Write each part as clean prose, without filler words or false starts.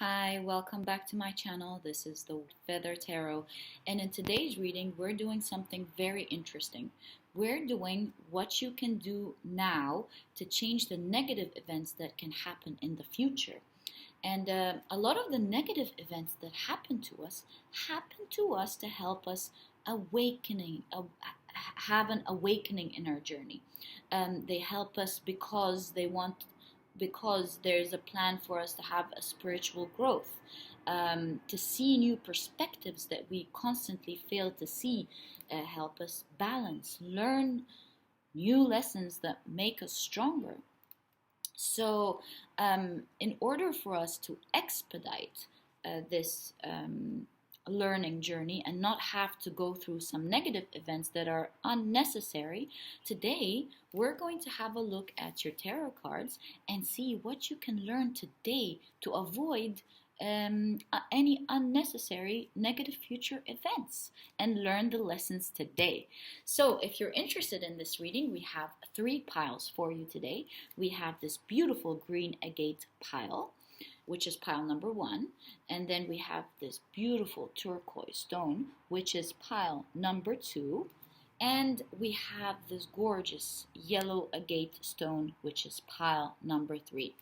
Hi, welcome back to my channel. This is the Feather Tarot, and in today's reading, we're doing something very interesting. We're doing what you can do now to change the negative events that can happen in the future. And a lot of the negative events that happen to us to help us have an awakening in our journey. They help us because there's a plan for us to have a spiritual growth, to see new perspectives that we constantly fail to see, help us balance, learn new lessons that make us stronger. So, in order for us to expedite this learning journey and not have to go through some negative events that are unnecessary, today we're going to have a look at your tarot cards and see what you can learn today to avoid any unnecessary negative future events and learn the lessons today. So, if you're interested in this reading, we have three piles for you today. We have this beautiful green agate pile, which is pile number one, and then we have this beautiful turquoise stone, which is pile number two, and we have this gorgeous yellow agate stone, which is pile number three.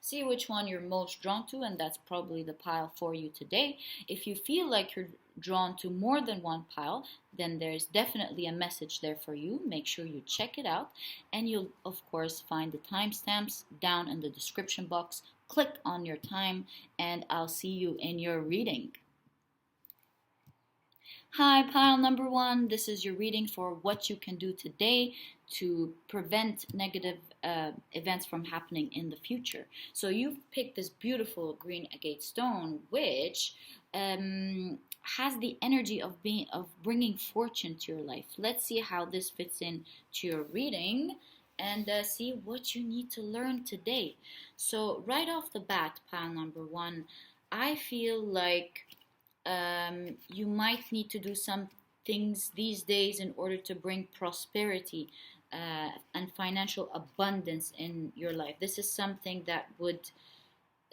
See which one you're most drawn to, and that's probably the pile for you today. If you feel like you're drawn to more than one pile, then there's definitely a message there for you. Make sure you check it out, and you'll of course find the timestamps down in the description box. Click on your time, and I'll see you in your reading. Hi, pile number one. This is your reading for what you can do today to prevent negative events from happening in the future. So you've picked this beautiful green agate stone, which has the energy of bringing fortune to your life. Let's see how this fits in to your reading and see what you need to learn today. So right off the bat, pile number one, I feel like you might need to do some things these days in order to bring prosperity and financial abundance in your life. This is something that would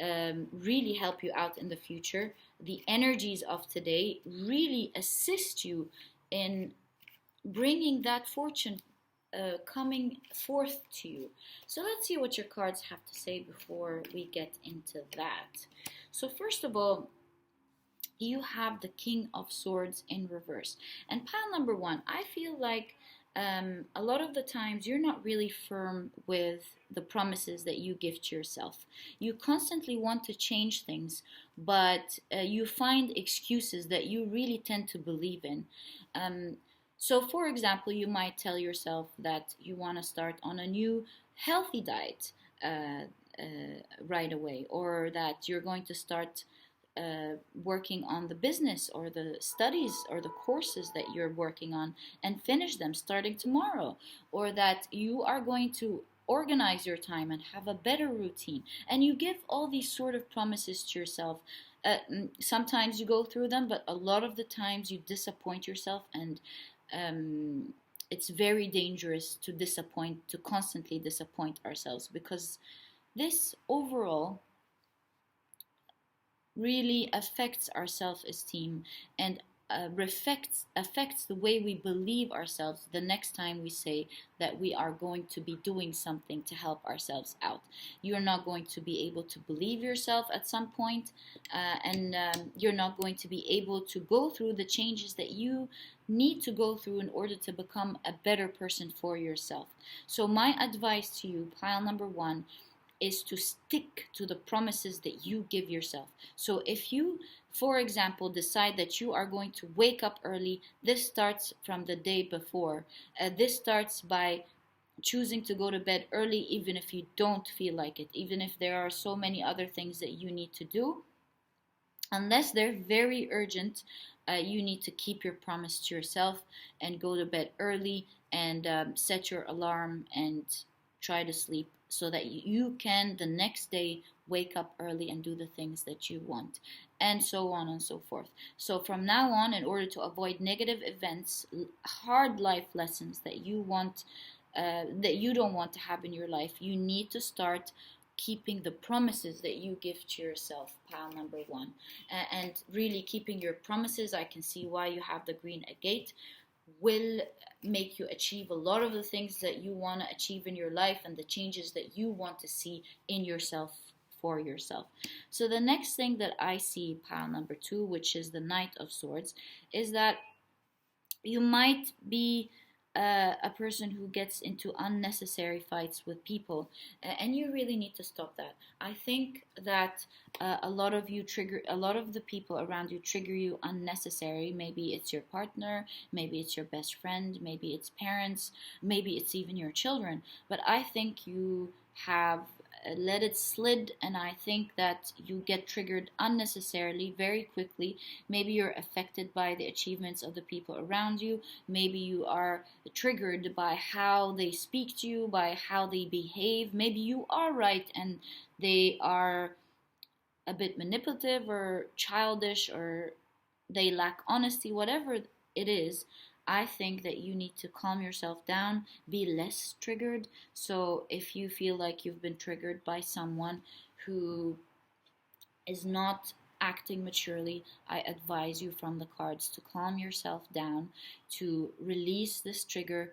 really help you out in the future. The energies of today really assist you in bringing that fortune coming forth to you. So let's see what your cards have to say before we get into that. So first of all, you have the King of Swords in reverse. And pile number one, I feel like a lot of the times you're not really firm with the promises that you give to yourself. You constantly want to change things, but you find excuses that you really tend to believe in. So, for example, you might tell yourself that you want to start on a new healthy diet right away, or that you're going to start working on the business or the studies or the courses that you're working on and finish them starting tomorrow, or that you are going to organize your time and have a better routine, and you give all these sort of promises to yourself. Sometimes you go through them, but a lot of the times you disappoint yourself, and it's very dangerous to constantly disappoint ourselves, because this overall really affects our self-esteem and affects the way we believe ourselves the next time we say that we are going to be doing something to help ourselves out. You're not going to be able to believe yourself at some point, and you're not going to be able to go through the changes that you need to go through in order to become a better person for yourself. So my advice to you, pile number one, is to stick to the promises that you give yourself. So if you, for example, decide that you are going to wake up early, this starts from the day before. This starts by choosing to go to bed early, even if you don't feel like it, even if there are so many other things that you need to do. Unless they're very urgent, you need to keep your promise to yourself and go to bed early and set your alarm and try to sleep, so that you can the next day wake up early and do the things that you want, and so on and so forth. So from now on, in order to avoid negative events, hard life lessons that you don't want to have in your life, you need to start keeping the promises that you give to yourself, pile number one. And really keeping your promises, I can see why you have the green agate, will make you achieve a lot of the things that you want to achieve in your life and the changes that you want to see in yourself for yourself. So the next thing that I see, pile number two, which is the Knight of Swords, is that you might be a person who gets into unnecessary fights with people, and you really need to stop that. I think that a lot of the people around you trigger you unnecessary. Maybe it's your partner, maybe it's your best friend, maybe it's parents, maybe it's even your children. But I think you have let it slid, and I think that you get triggered unnecessarily very quickly. Maybe you're affected by the achievements of the people around you. Maybe you are triggered by how they speak to you, by how they behave. Maybe you are right and they are a bit manipulative or childish, or they lack honesty. Whatever it is, I think that you need to calm yourself down, be less triggered. So if you feel like you've been triggered by someone who is not acting maturely, I advise you from the cards to calm yourself down, to release this trigger,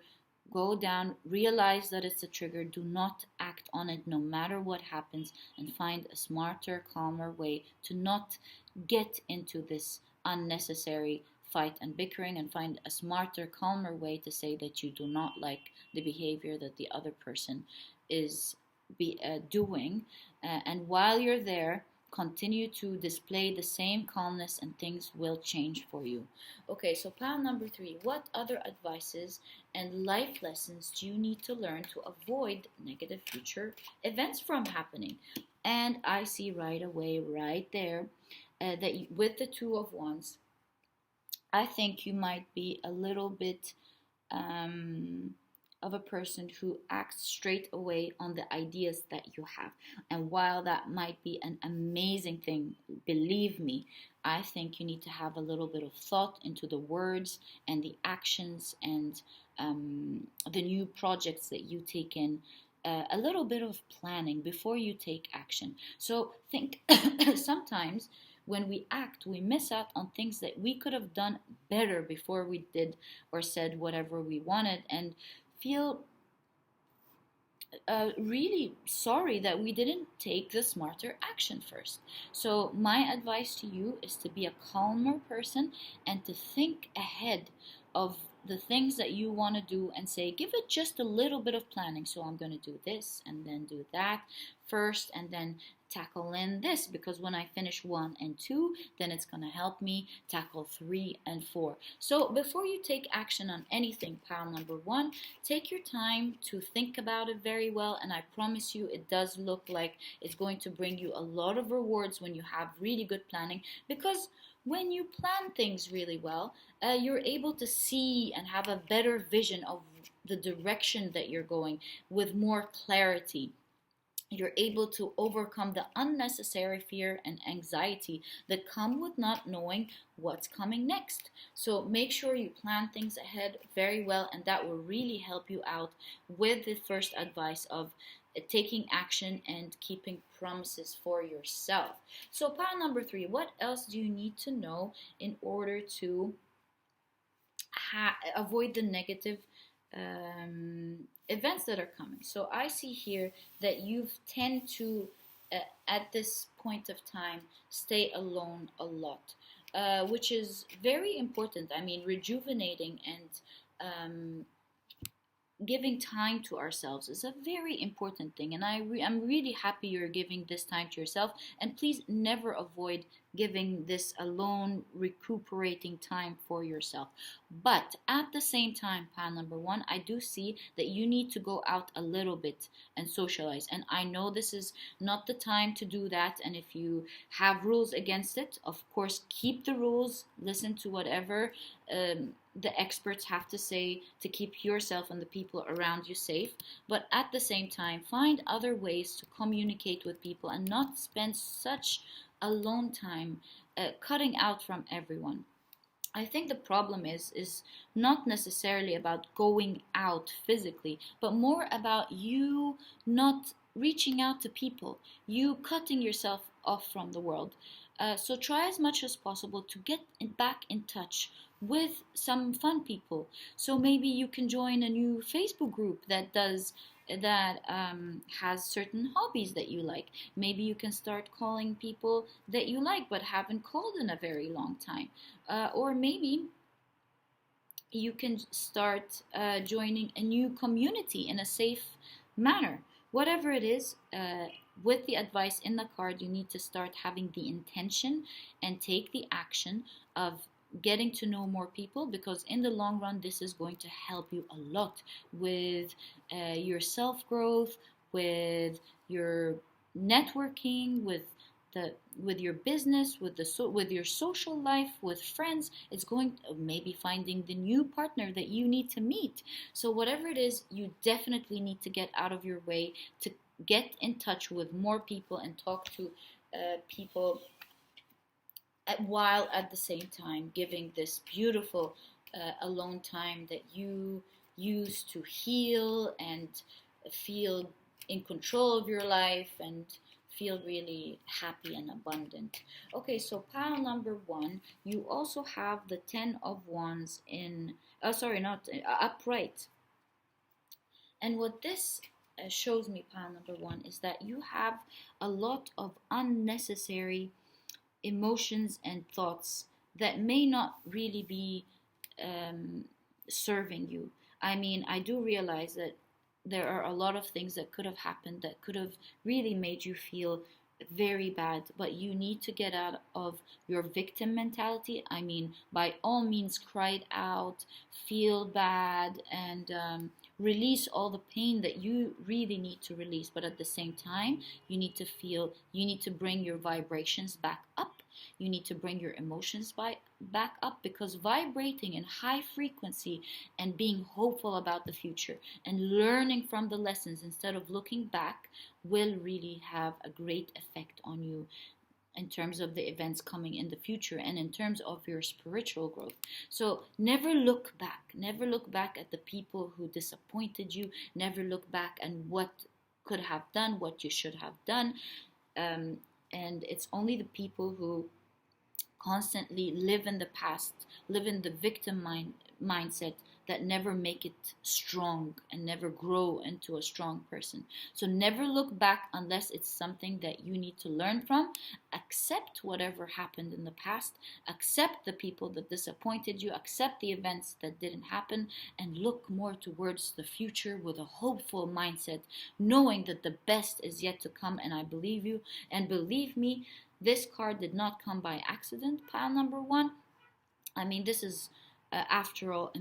go down, realize that it's a trigger, do not act on it no matter what happens, and find a smarter, calmer way to not get into this unnecessary fight and bickering, and find a smarter, calmer way to say that you do not like the behavior that the other person is doing. And while you're there, continue to display the same calmness and things will change for you. Okay, so pile number three, what other advices and life lessons do you need to learn to avoid negative future events from happening? And I see right away, right there, that with the Two of Wands, I think you might be a little bit of a person who acts straight away on the ideas that you have. And while that might be an amazing thing, believe me, I think you need to have a little bit of thought into the words and the actions and the new projects that you take in. A little bit of planning before you take action. So think sometimes when we act, we miss out on things that we could have done better before we did or said whatever we wanted, and feel really sorry that we didn't take the smarter action first. So my advice to you is to be a calmer person and to think ahead of the things that you want to do and say, give it just a little bit of planning. So I'm going to do this and then do that first, and then tackle in this, because when I finish 1 and 2, then it's going to help me tackle 3 and 4. So before you take action on anything, pile number 1, take your time to think about it very well, and I promise you it does look like it's going to bring you a lot of rewards when you have really good planning, because when you plan things really well, you're able to see and have a better vision of the direction that you're going with more clarity. You're able to overcome the unnecessary fear and anxiety that come with not knowing what's coming next. So make sure you plan things ahead very well, and that will really help you out with the first advice of taking action and keeping promises for yourself. So pile number 3, what else do you need to know in order to avoid the negative events that are coming? So I see here that you tend to, at this point of time, stay alone a lot, which is very important. I mean, rejuvenating and giving time to ourselves is a very important thing, and I'm really happy you're giving this time to yourself. And please never avoid giving this alone, recuperating time for yourself. But at the same time, pile number 1, I do see that you need to go out a little bit and socialize. And I know this is not the time to do that, and if you have rules against it, of course, keep the rules, listen to whatever the experts have to say to keep yourself and the people around you safe. But at the same time, find other ways to communicate with people and not spend such alone time cutting out from everyone. I think the problem is not necessarily about going out physically, but more about you not reaching out to people, you cutting yourself off from the world. So try as much as possible to get back in touch with some fun people. So maybe you can join a new Facebook group that has certain hobbies that you like. Maybe you can start calling people that you like but haven't called in a very long time. Or maybe you can start joining a new community in a safe manner. Whatever it is, with the advice in the card, you need to start having the intention and take the action of getting to know more people, because in the long run this is going to help you a lot with your self growth, with your networking, with your business, with your social life, with friends. It's going to maybe finding the new partner that you need to meet. So whatever it is, you definitely need to get out of your way to get in touch with more people and talk to people while at the same time giving this beautiful alone time that you use to heal and feel in control of your life and feel really happy and abundant. Okay, so pile number 1, you also have the 10 of Wands in, oh sorry, not upright. And what this shows me, pile number 1, is that you have a lot of unnecessary emotions and thoughts that may not really be serving you. I mean, I do realize that there are a lot of things that could have happened that could have really made you feel very bad, but you need to get out of your victim mentality. I mean, by all means, cry it out, feel bad, and release all the pain that you really need to release. But at the same time, you need to bring your vibrations back up. You need to bring your emotions back up, because vibrating in high frequency and being hopeful about the future and learning from the lessons instead of looking back will really have a great effect on you in terms of the events coming in the future and in terms of your spiritual growth. So never look back. Never look back at the people who disappointed you. Never look back at what could have done, what you should have done. And it's only the people who constantly live in the past, live in the victim mindset, that never make it strong and never grow into a strong person. So never look back unless it's something that you need to learn from. Accept whatever happened in the past, accept the people that disappointed you, accept the events that didn't happen, and look more towards the future with a hopeful mindset, knowing that the best is yet to come. And I believe you, and believe me, this card did not come by accident, pile number 1. I mean, this is after all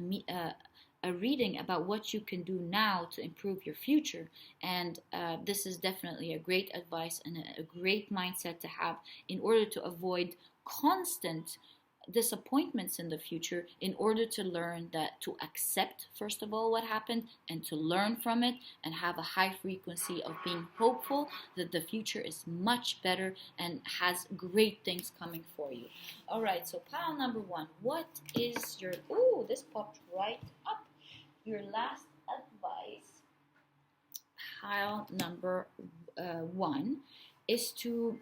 a reading about what you can do now to improve your future. And this is definitely a great advice and a great mindset to have in order to avoid constant disappointments in the future, in order to learn that to accept first of all what happened and to learn from it and have a high frequency of being hopeful that the future is much better and has great things coming for you. All right, so pile number 1, what is your, oh, this popped right up, your last advice. Pile number 1 is to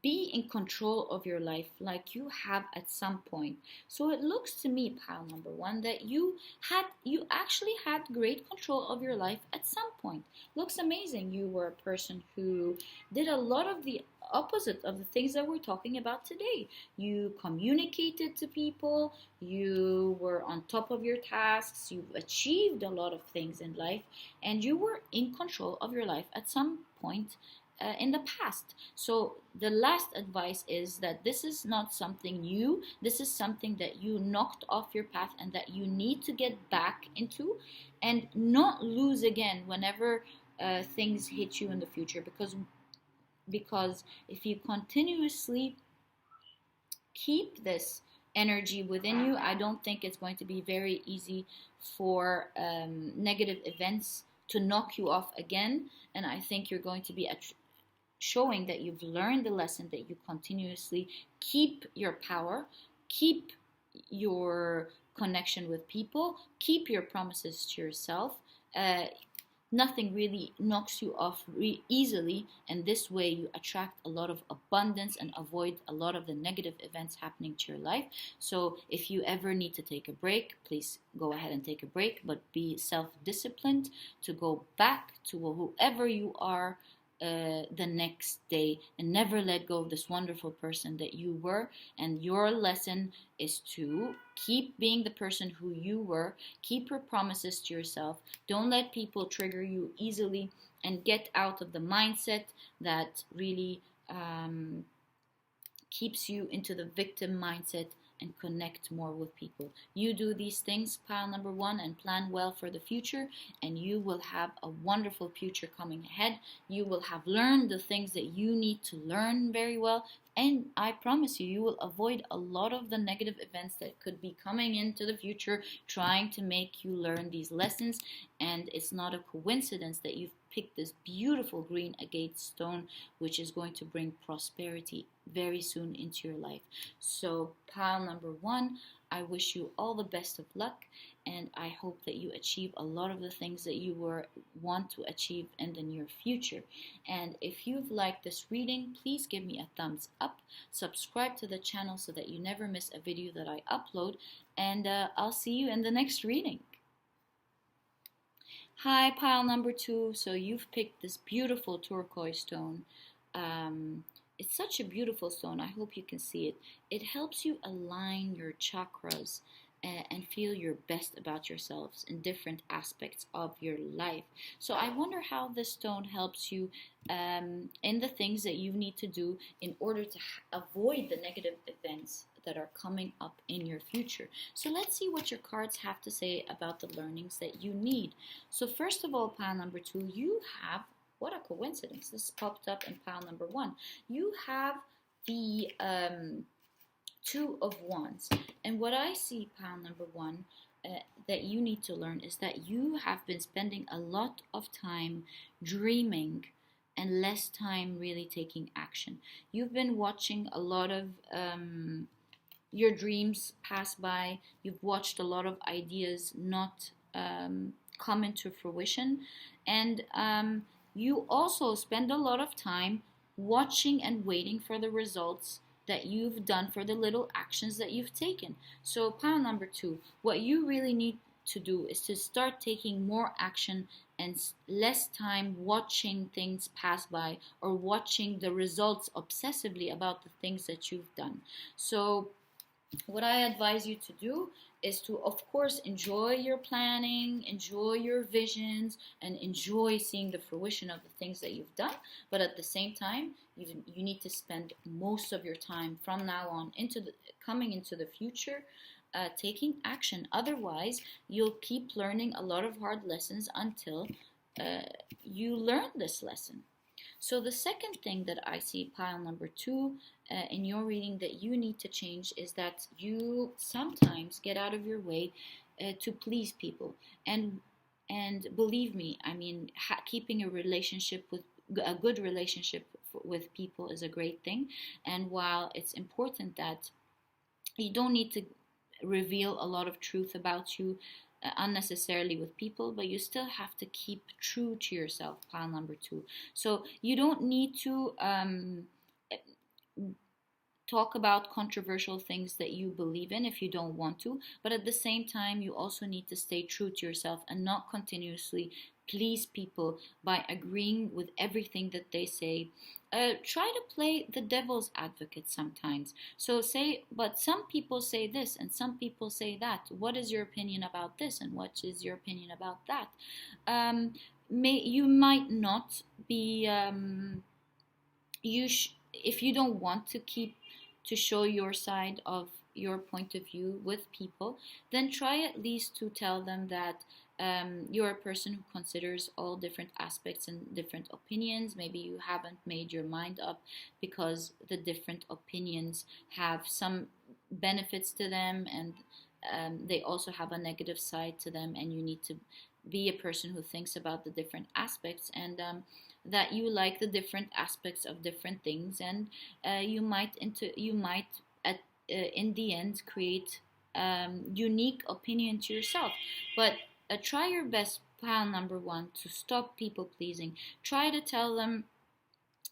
be in control of your life like you have at some point. So it looks to me, pile number 1, that you actually had great control of your life at some point. Looks amazing. You were a person who did a lot of the opposite of the things that we're talking about today. You communicated to people, you were on top of your tasks, you've achieved a lot of things in life, and you were in control of your life at some point in the past. So the last advice is that this is not something new. This is something that you knocked off your path and that you need to get back into and not lose again whenever things hit you in the future. Because if you continuously keep this energy within you, I don't think it's going to be very easy for negative events to knock you off again. And I think you're going to be showing that you've learned the lesson, that you continuously keep your power, keep your connection with people, keep your promises to yourself, nothing really knocks you off easily, and this way you attract a lot of abundance and avoid a lot of the negative events happening to your life. So if you ever need to take a break, please go ahead and take a break, but be self-disciplined to go back to whoever you are the next day, and never let go of this wonderful person that you were. And your lesson is to keep being the person who you were, keep your promises to yourself, don't let people trigger you easily, and get out of the mindset that really keeps you into the victim mindset, and connect more with people. You do these things, pile number one, and plan well for the future, and you will have a wonderful future coming ahead. You will have learned the things that you need to learn very well, and I promise you, you will avoid a lot of the negative events that could be coming into the future, trying to make you learn these lessons. And it's not a coincidence that you've picked this beautiful green agate stone, which is going to bring prosperity very soon into your life. So pile number one, I wish you all the best of luck, and I hope that you achieve a lot of the things that you want to achieve in the near future. And if you've liked this reading, please give me a thumbs up, subscribe to the channel so that you never miss a video that I upload, and I'll see you in the next reading. Hi, pile number two. So you've picked this beautiful turquoise stone. It's such a beautiful stone. I hope you can see it. It helps you align your chakras and feel your best about yourselves in different aspects of your life. So I wonder how this stone helps you in the things that you need to do in order to avoid the negative events that are coming up in your future. So let's see what your cards have to say about the learnings that you need. So first of all, pile number two, you have, what a coincidence, this popped up in pile number one. You have the Two of Wands. And what I see, pile number one, that you need to learn is that you have been spending a lot of time dreaming and less time really taking action. You've been watching a lot of your dreams pass by. You've watched a lot of ideas not come into fruition, and you also spend a lot of time watching and waiting for the results that you've done, for the little actions that you've taken. So pile number two, what you really need to do is to start taking more action and less time watching things pass by, or watching the results obsessively about the things that you've done. So what I advise you to do is to, of course, enjoy your planning, enjoy your visions, and enjoy seeing the fruition of the things that you've done. But at the same time, you need to spend most of your time from now on coming into the future taking action. Otherwise, you'll keep learning a lot of hard lessons until you learn this lesson. So the second thing that I see, pile number two, in your reading that you need to change is that you sometimes get out of your way to please people. And believe me, I mean, keeping a good relationship with people is a great thing. And while it's important that you don't need to reveal a lot of truth about you unnecessarily with people, but you still have to keep true to yourself, pile number two. So you don't need to talk about controversial things that you believe in if you don't want to, but at the same time you also need to stay true to yourself and not continuously please people by agreeing with everything that they say. Try to play the devil's advocate sometimes. So but some people say this and some people say that. What is your opinion about this, and what is your opinion about that? You might not be. If you don't want to show your side of your point of view with people, then try at least to tell them that you're a person who considers all different aspects and different opinions. Maybe you haven't made your mind up because the different opinions have some benefits to them, and they also have a negative side to them, and you need to be a person who thinks about the different aspects, and that you like the different aspects of different things, and you might in the end create unique opinion to yourself. But try your best, pile number one, to stop people pleasing. Try to tell them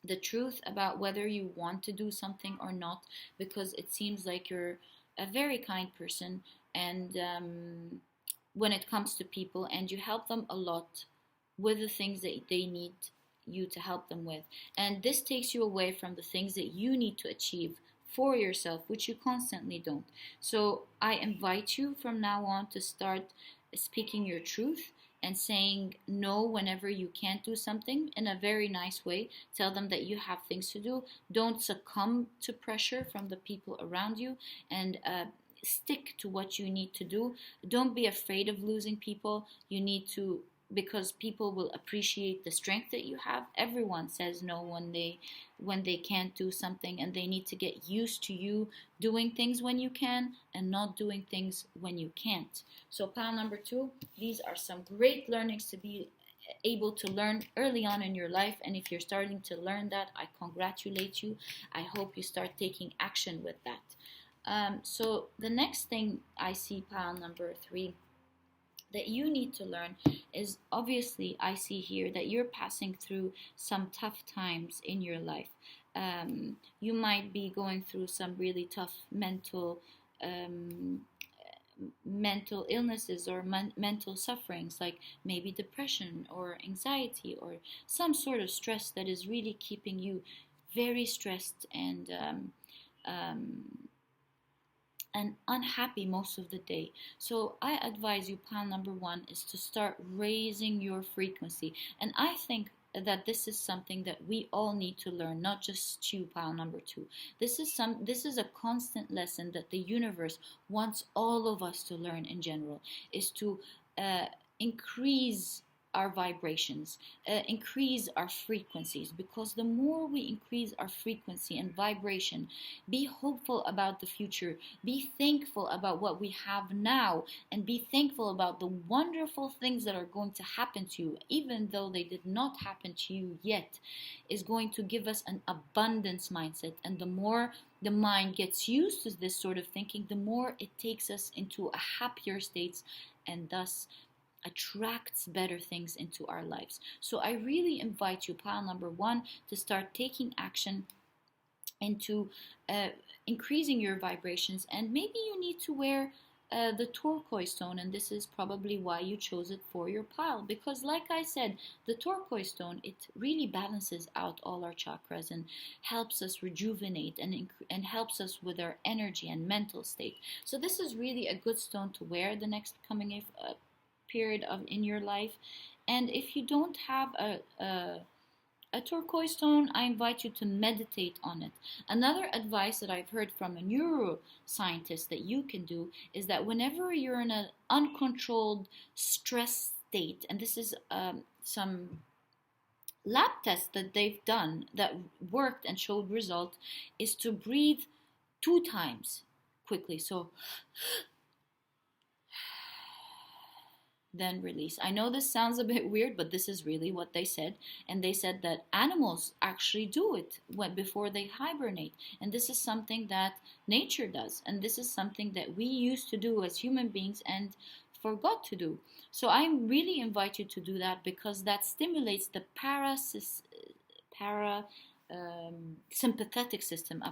the truth about whether you want to do something or not, because it seems like you're a very kind person, and when it comes to people, and you help them a lot with the things that they need you to help them with. And this takes you away from the things that you need to achieve for yourself, which you constantly don't. So I invite you from now on to start speaking your truth and saying no whenever you can't do something in a very nice way. Tell them that you have things to do. Don't succumb to pressure from the people around you, and stick to what you need to do. Don't be afraid of losing people. You need to, because people will appreciate the strength that you have. Everyone says no when they can't do something, and they need to get used to you doing things when you can and not doing things when you can't. So pile number two, these are some great learnings to be able to learn early on in your life. And if you're starting to learn that, I congratulate you. I hope you start taking action with that. So the next thing I see, pile number three, that you need to learn is, obviously I see here that you're passing through some tough times in your life. You might be going through some really tough mental illnesses or mental sufferings, like maybe depression or anxiety or some sort of stress that is really keeping you very stressed and unhappy most of the day. So I advise you, pile number one, is to start raising your frequency. And I think that this is something that we all need to learn, not just you, pile number two. This is a constant lesson that the universe wants all of us to learn in general, is to increase our vibrations, increase our frequencies, because the more we increase our frequency and vibration, be hopeful about the future, be thankful about what we have now, and be thankful about the wonderful things that are going to happen to you, even though they did not happen to you yet, is going to give us an abundance mindset. And the more the mind gets used to this sort of thinking, the more it takes us into a happier state, and thus attracts better things into our lives. So I really invite you, pile number one, to start taking action into increasing your vibrations. And maybe you need to wear the turquoise stone, and this is probably why you chose it for your pile, because like I said, the turquoise stone, it really balances out all our chakras and helps us rejuvenate and helps us with our energy and mental state. So this is really a good stone to wear the next coming period in your life. And if you don't have a turquoise stone, I invite you to meditate on it. Another advice that I've heard from a neuroscientist that you can do is that whenever you're in an uncontrolled stress state, and this is some lab tests that they've done that worked and showed result, is to breathe 2 times quickly. So then release. I know this sounds a bit weird, but this is really what they said. And they said that animals actually do it before they hibernate. And this is something that nature does. And this is something that we used to do as human beings and forgot to do. So I really invite you to do that, because that stimulates the sympathetic system.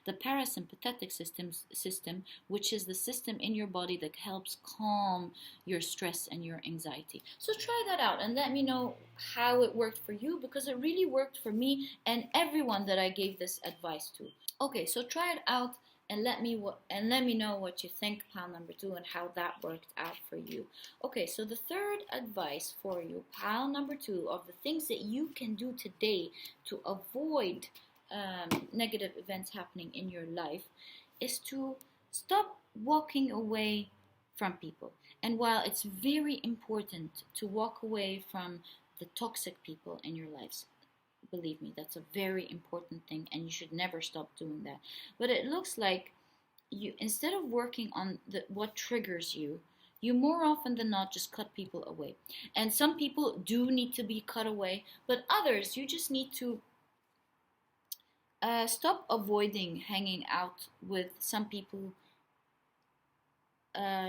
The parasympathetic system, which is the system in your body that helps calm your stress and your anxiety. So try that out and let me know how it worked for you, because it really worked for me and everyone that I gave this advice to. Okay, so try it out and let me know what you think, pile number 2, and how that worked out for you. Okay, so the third advice for you, pile number 2, of the things that you can do today to avoid negative events happening in your life, is to stop walking away from people. And while it's very important to walk away from the toxic people in your lives, believe me, that's a very important thing, and you should never stop doing that. But it looks like you, instead of working on what triggers you, you more often than not just cut people away. And some people do need to be cut away, but others you just need to stop avoiding hanging out with some people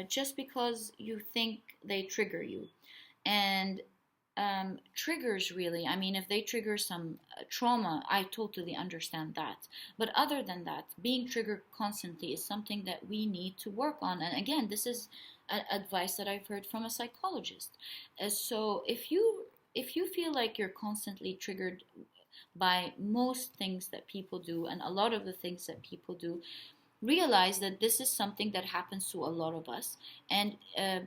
just because you think they trigger you. And triggers, really, I mean, if they trigger some trauma, I totally understand that. But other than that, being triggered constantly is something that we need to work on. And again, this is advice that I've heard from a psychologist. So if you feel like you're constantly triggered by most things that people do, and a lot of the things that people do, realize that this is something that happens to a lot of us, and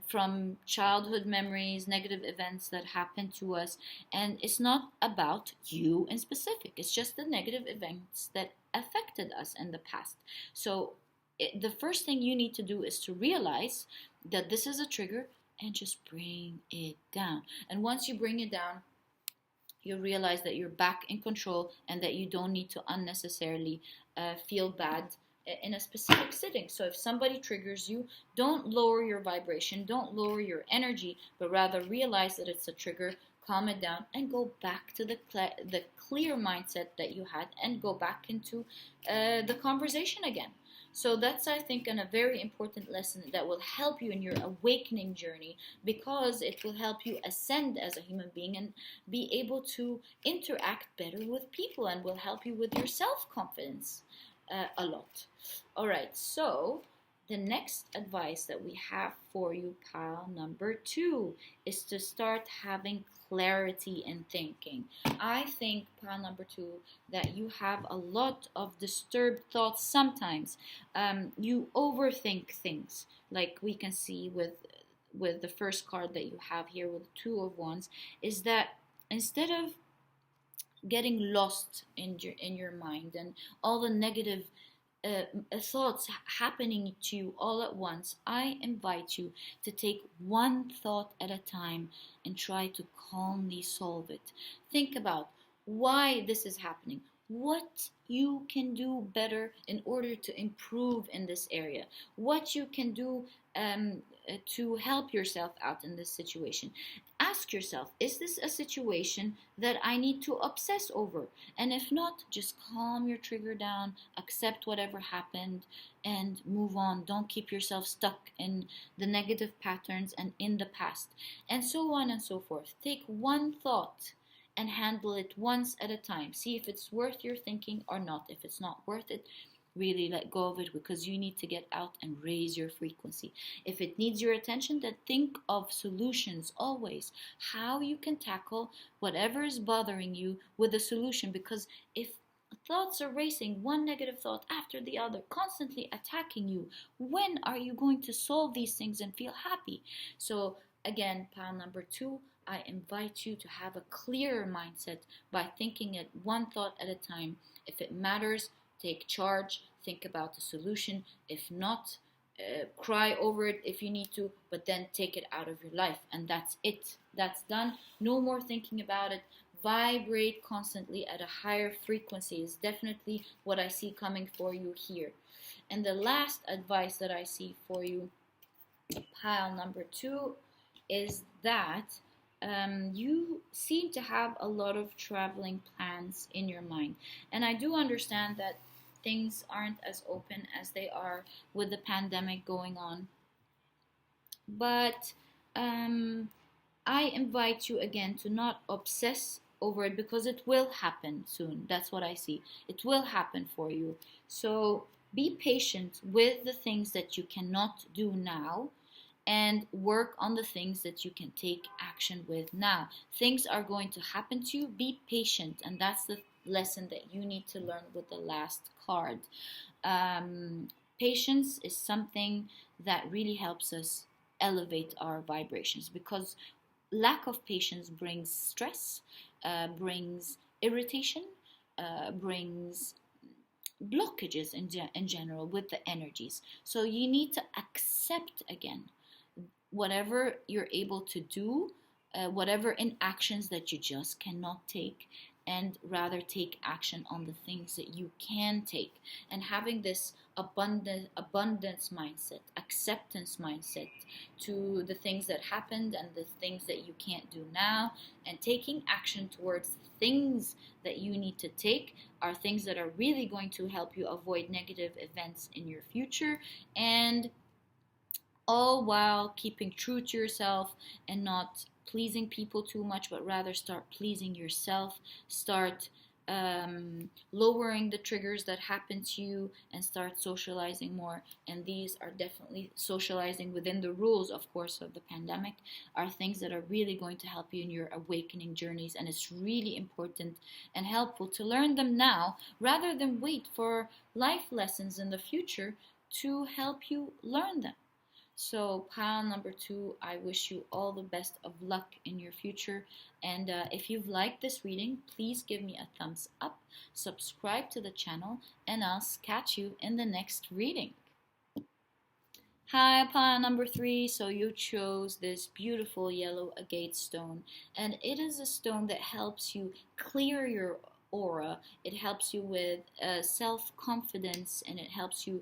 from childhood memories, negative events that happen to us. And it's not about you in specific, it's just the negative events that affected us in the past. So the first thing you need to do is to realize that this is a trigger and just bring it down. And once you bring it down, you realize that you're back in control and that you don't need to unnecessarily feel bad in a specific sitting. So if somebody triggers you, don't lower your vibration, don't lower your energy, but rather realize that it's a trigger, calm it down, and go back to the clear mindset that you had, and go back into the conversation again. So that's, I think, a very important lesson that will help you in your awakening journey, because it will help you ascend as a human being and be able to interact better with people, and will help you with your self-confidence a lot. All right, so the next advice that we have for you, pile number 2, is to start having clarity in thinking. I think, pile number 2, that you have a lot of disturbed thoughts sometimes. You overthink things, like we can see with the first card that you have here with 2 of Wands, is that instead of getting lost in your mind and all the negative thoughts happening to you all at once, I invite you to take one thought at a time and try to calmly solve it. Think about why this is happening, what you can do better in order to improve in this area, what you can do to help yourself out in this situation. Ask yourself, is this a situation that I need to obsess over? And if not, just calm your trigger down, accept whatever happened, and move on. Don't keep yourself stuck in the negative patterns and in the past, and so on and so forth. Take one thought and handle it once at a time. See if it's worth your thinking or not. If it's not worth it, really let go of it, because you need to get out and raise your frequency. If it needs your attention, then think of solutions always, how you can tackle whatever is bothering you with a solution. Because if thoughts are racing, one negative thought after the other, constantly attacking you, when are you going to solve these things and feel happy? So again, pile number 2, I invite you to have a clearer mindset by thinking it one thought at a time. If it matters, take charge, think about the solution. If not, cry over it if you need to, but then take it out of your life, and that's it. That's done. No more thinking about it. Vibrate constantly at a higher frequency is definitely what I see coming for you here. And the last advice that I see for you, pile number 2, is that you seem to have a lot of traveling plans in your mind. And I do understand that things aren't as open as they are with the pandemic going on. But I invite you again to not obsess over it, because it will happen soon. That's what I see. It will happen for you. So be patient with the things that you cannot do now, and work on the things that you can take action with now. Things are going to happen to you. Be patient, and that's the lesson that you need to learn with the last card. Patience is something that really helps us elevate our vibrations, because lack of patience brings stress, brings irritation, brings blockages in general with the energies. So you need to accept again whatever you're able to do, whatever inactions that you just cannot take, and rather take action on the things that you can take. And having this abundance mindset, acceptance mindset to the things that happened and the things that you can't do now, and taking action towards the things that you need to take, are things that are really going to help you avoid negative events in your future, and all while keeping true to yourself and not pleasing people too much, but rather start pleasing yourself. Start lowering the triggers that happen to you and start socializing more. And these are definitely socializing within the rules, of course, of the pandemic, are things that are really going to help you in your awakening journeys. And it's really important and helpful to learn them now rather than wait for life lessons in the future to help you learn them. So, pile number 2, I wish you all the best of luck in your future. And if you've liked this reading, please give me a thumbs up, subscribe to the channel, and I'll catch you in the next reading. Hi, pile number 3. So you chose this beautiful yellow agate stone, and it is a stone that helps you clear your aura. It helps you with self-confidence, and it helps you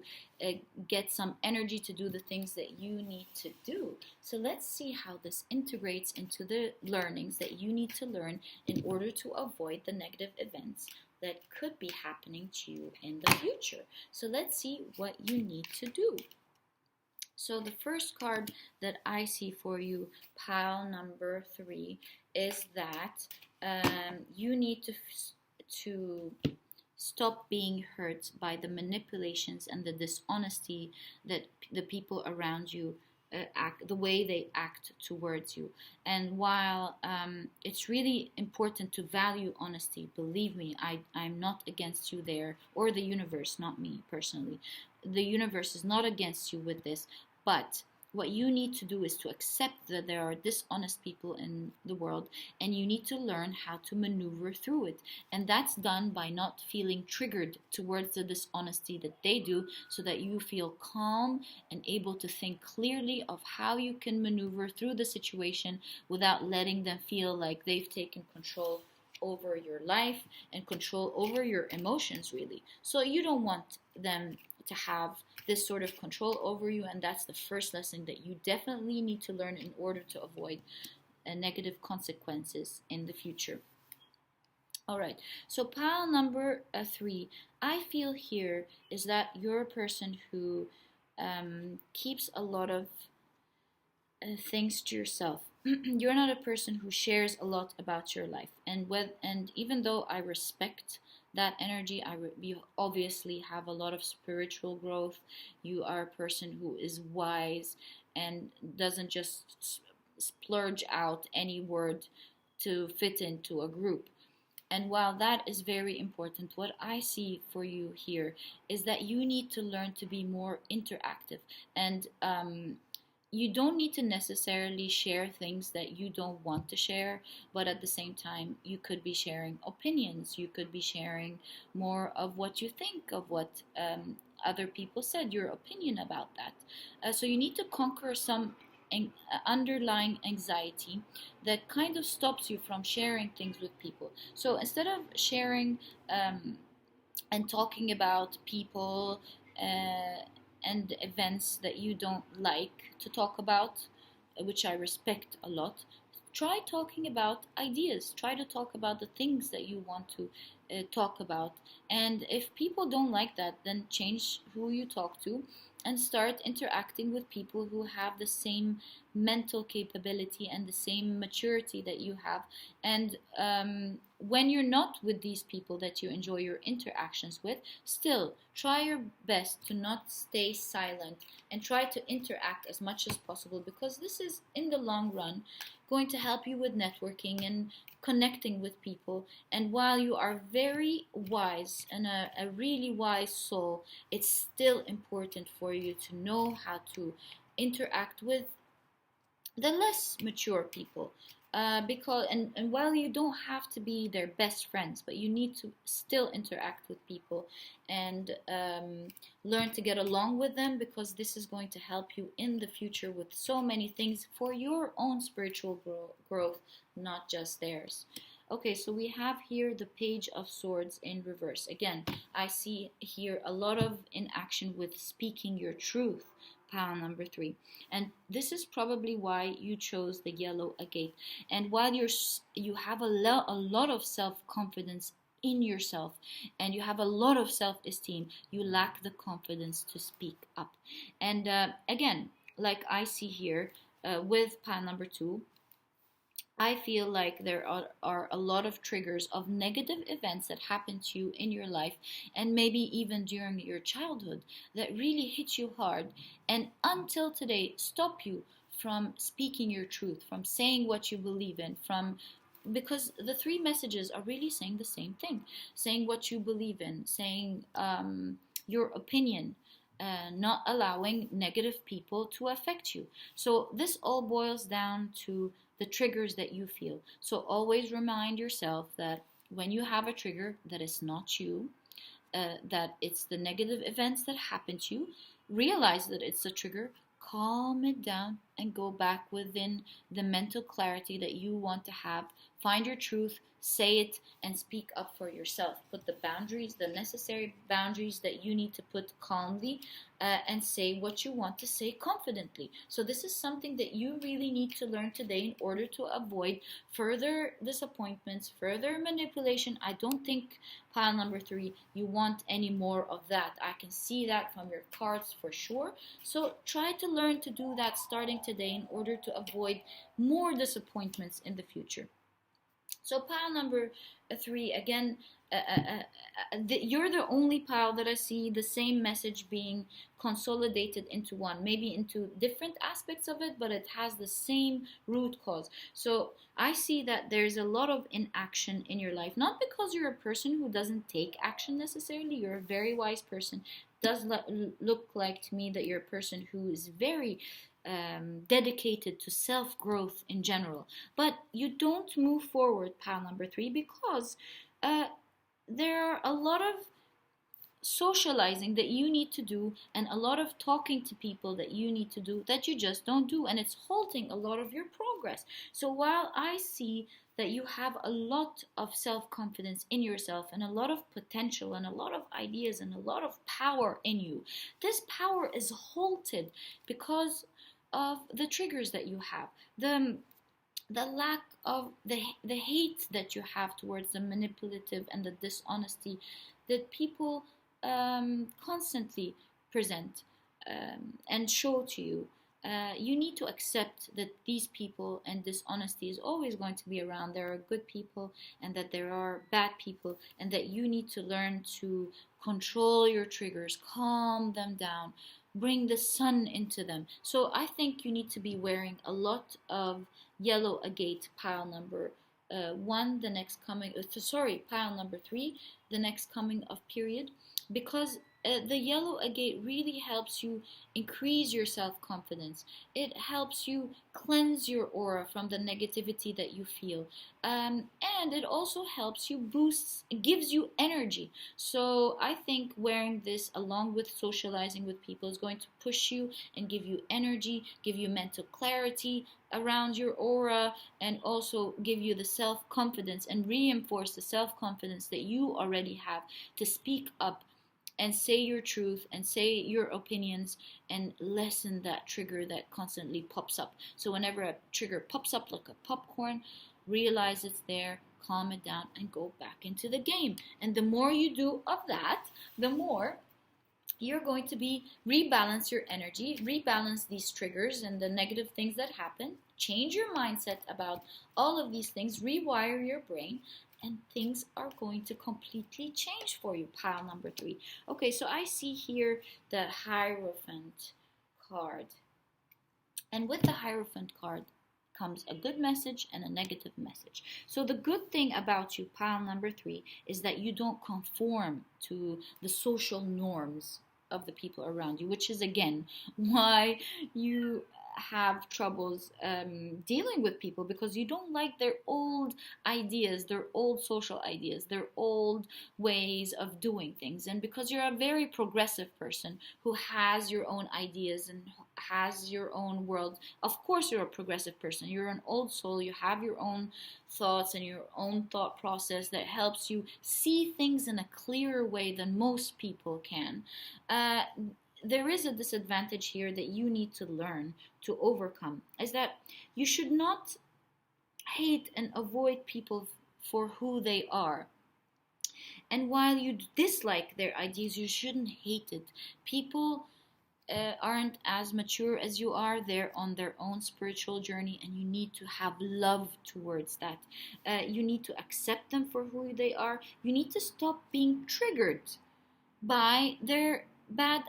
get some energy to do the things that you need to do. So let's see how this integrates into the learnings that you need to learn in order to avoid the negative events that could be happening to you in the future. So let's see what you need to do. So the first card that I see for you, pile number 3, is that you need to stop being hurt by the manipulations and the dishonesty that the people around you act, the way they act towards you. And while it's really important to value honesty, believe me, I'm not against you there, or the universe, not me personally. The universe is not against you with this, but what you need to do is to accept that there are dishonest people in the world, and you need to learn how to maneuver through it. And that's done by not feeling triggered towards the dishonesty that they do, so that you feel calm and able to think clearly of how you can maneuver through the situation without letting them feel like they've taken control over your life and control over your emotions, really. So you don't want them to have this sort of control over you, and that's the first lesson that you definitely need to learn in order to avoid negative consequences in the future. All right, so pile number 3, I feel here is that you're a person who keeps a lot of things to yourself. You're not a person who shares a lot about your life, and even though I respect that energy, you obviously have a lot of spiritual growth. You are a person who is wise and doesn't just splurge out any word to fit into a group. And while that is very important, what I see for you here is that you need to learn to be more interactive. And you don't need to necessarily share things that you don't want to share, but at the same time, you could be sharing opinions. You could be sharing more of what you think of what other people said, your opinion about that. So you need to conquer some underlying anxiety that kind of stops you from sharing things with people. So instead of sharing and talking about people and events that you don't like to talk about, which I respect a lot, try talking about ideas. Try to talk about the things that you want to talk about. And if people don't like that, then change who you talk to and start interacting with people who have the same mental capability and the same maturity that you have. And when you're not with these people that you enjoy your interactions with, still try your best to not stay silent and try to interact as much as possible, because this is, in the long run, going to help you with networking and connecting with people. And while you are very wise and a really wise soul, it's still important for you to know how to interact with the less mature people, because and while you don't have to be their best friends, but you need to still interact with people and learn to get along with them, because this is going to help you in the future with so many things for your own spiritual growth, not just theirs. Okay, so we have here the Page of Swords in reverse. Again, I see here a lot of inaction with speaking your truth, pile number 3. And this is probably why you chose the yellow agate. And while you have a lot of self-confidence in yourself, and you have a lot of self-esteem, you lack the confidence to speak up. And again, like I see here with pile number 2, I feel like there are a lot of triggers of negative events that happen to you in your life and maybe even during your childhood that really hit you hard and until today stop you from speaking your truth, from saying what you believe in, from because the three messages are really saying the same thing, saying what you believe in, saying your opinion, not allowing negative people to affect you. So this all boils down to the triggers that you feel. So always remind yourself that when you have a trigger that is not you, that it's the negative events that happen to you, realize that it's a trigger, calm it down, and go back within the mental clarity that you want to have. Find your truth, say it, and speak up for yourself. Put the boundaries, the necessary boundaries that you need to put calmly, and say what you want to say confidently. So this is something that you really need to learn today in order to avoid further disappointments, further manipulation. I don't think, pile number 3, you want any more of that. I can see that from your cards for sure. So try to learn to do that starting today in order to avoid more disappointments in the future. So pile number 3, again, you're the only pile that I see the same message being consolidated into one, maybe into different aspects of it, but it has the same root cause. So I see that there's a lot of inaction in your life, not because you're a person who doesn't take action necessarily. You're a very wise person. It does look like to me that you're a person who is very dedicated to self-growth in general, but you don't move forward, pile number 3, because there are a lot of socializing that you need to do and a lot of talking to people that you need to do that you just don't do, and it's halting a lot of your progress. So while I see that you have a lot of self-confidence in yourself and a lot of potential and a lot of ideas and a lot of power in you, this power is halted because of the triggers that you have, the lack of the hate that you have towards the manipulative and the dishonesty that people constantly present and show to you. You need to accept that these people and dishonesty is always going to be around. There are good people and that there are bad people, and that you need to learn to control your triggers, calm them down, bring the sun into them. So I think you need to be wearing a lot of yellow agate, pile number 1, the next coming, pile number 3, the next coming of period, because the yellow agate really helps you increase your self-confidence. It helps you cleanse your aura from the negativity that you feel, and it also helps you boost, gives you energy. So I think wearing this along with socializing with people is going to push you and give you energy, give you mental clarity around your aura, and also give you the self-confidence and reinforce the self-confidence that you already have to speak up and say your truth and say your opinions and lessen that trigger that constantly pops up. So whenever a trigger pops up like a popcorn, realize it's there, calm it down, and go back into the game. And the more you do of that, the more you're going to be rebalance your energy, rebalance these triggers and the negative things that happen, change your mindset about all of these things, rewire your brain, and things are going to completely change for you, pile number 3. Okay, so I see here the Hierophant card. And with the Hierophant card comes a good message and a negative message. So the good thing about you, pile number 3, is that you don't conform to the social norms of the people around you, which is again why you have troubles dealing with people, because you don't like their old ideas, their old social ideas, their old ways of doing things. And because you're a very progressive person who has your own ideas and has your own world, of course you're a progressive person, you're an old soul, you have your own thoughts and your own thought process that helps you see things in a clearer way than most people can. There is a disadvantage here that you need to learn to overcome, is that you should not hate and avoid people for who they are. And while you dislike their ideas, you shouldn't hate it. People aren't as mature as you are. They're on their own spiritual journey, and you need to have love towards that. You need to accept them for who they are. You need to stop being triggered by their bad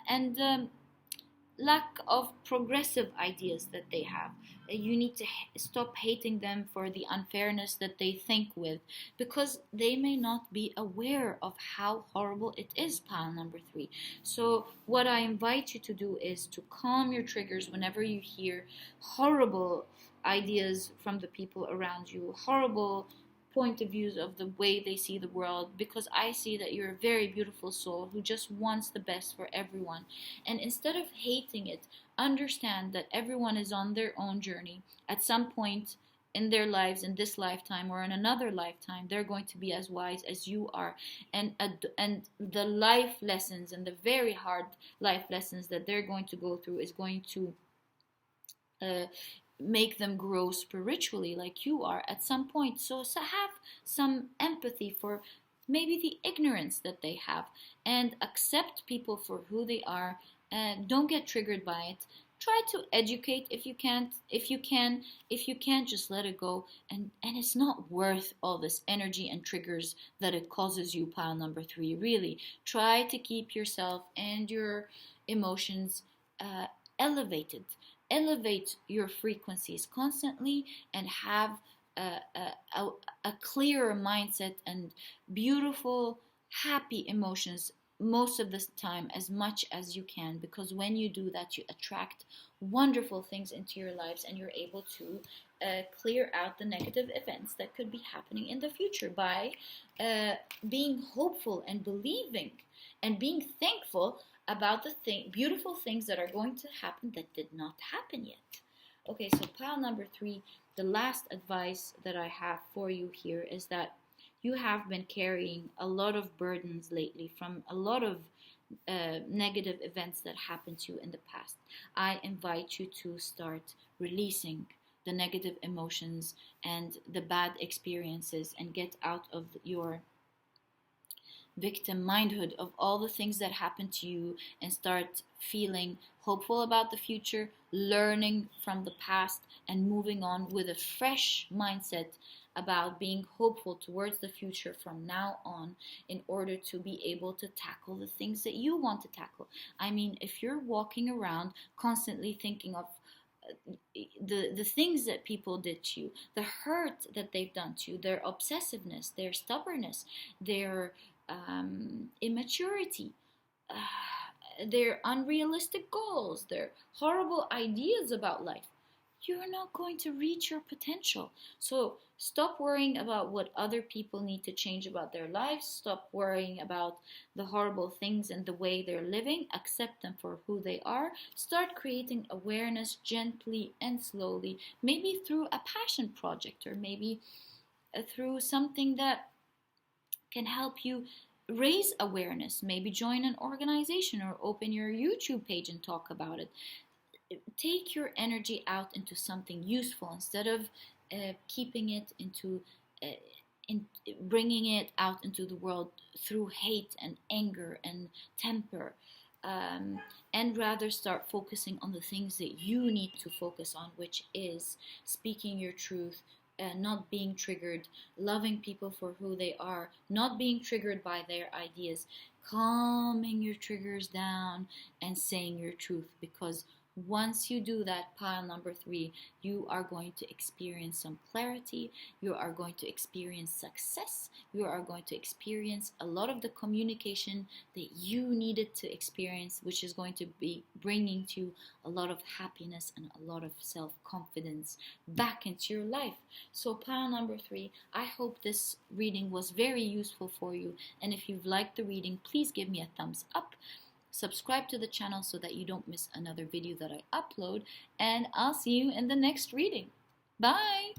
and lack of progressive ideas that they have. You need to stop hating them for the unfairness that they think with, because they may not be aware of how horrible it is, pile number three. So, what I invite you to do is to calm your triggers whenever you hear horrible ideas from the people around you, horrible point of views of the way they see the world, because I see that you're a very beautiful soul who just wants the best for everyone. And instead of hating it, understand that everyone is on their own journey. At some point in their lives, in this lifetime or in another lifetime, they're going to be as wise as you are. And the life lessons and the very hard life lessons that they're going to go through is going to uh, make them grow spiritually like you are at some point. So have some empathy for maybe the ignorance that they have, and accept people for who they are, and don't get triggered by it. Try to educate if you can't. If you can't, just let it go. And it's not worth all this energy and triggers that it causes you, pile number three. Really try to keep yourself and your emotions elevated. Elevate your frequencies constantly, and have a clearer mindset and beautiful, happy emotions most of the time, as much as you can, because when you do that, you attract wonderful things into your lives, and you're able to clear out the negative events that could be happening in the future by uh, being hopeful and believing and being thankful about the beautiful things that are going to happen that did not happen yet. Okay, so pile number three, the last advice that I have for you here is that you have been carrying a lot of burdens lately from a lot of negative events that happened to you in the past. I invite you to start releasing the negative emotions and the bad experiences, and get out of your victim mindhood of all the things that happened to you, and start feeling hopeful about the future, learning from the past, and moving on with a fresh mindset about being hopeful towards the future from now on, in order to be able to tackle the things that you want to tackle. I mean, if you're walking around constantly thinking of the things that people did to you, the hurt that they've done to you, their obsessiveness, their stubbornness, their immaturity, their unrealistic goals, their horrible ideas about life, you're not going to reach your potential. So stop worrying about what other people need to change about their lives. Stop worrying about the horrible things and the way they're living. Accept them for who they are. Start creating awareness gently and slowly, maybe through a passion project, or maybe through something that can help you raise awareness. Maybe join an organization or open your YouTube page and talk about it. Take your energy out into something useful, instead of keeping it into in bringing it out into the world through hate and anger and temper, and rather start focusing on the things that you need to focus on, which is speaking your truth, not being triggered, loving people for who they are, not being triggered by their ideas, calming your triggers down, and saying your truth. Because once you do that, pile number three, you are going to experience some clarity, you are going to experience success, you are going to experience a lot of the communication that you needed to experience, which is going to be bringing to you a lot of happiness and a lot of self-confidence back into your life. So pile number three, I hope this reading was very useful for you, and if you've liked the reading, please give me a thumbs up. Subscribe to the channel so that you don't miss another video that I upload, and I'll see you in the next reading. Bye!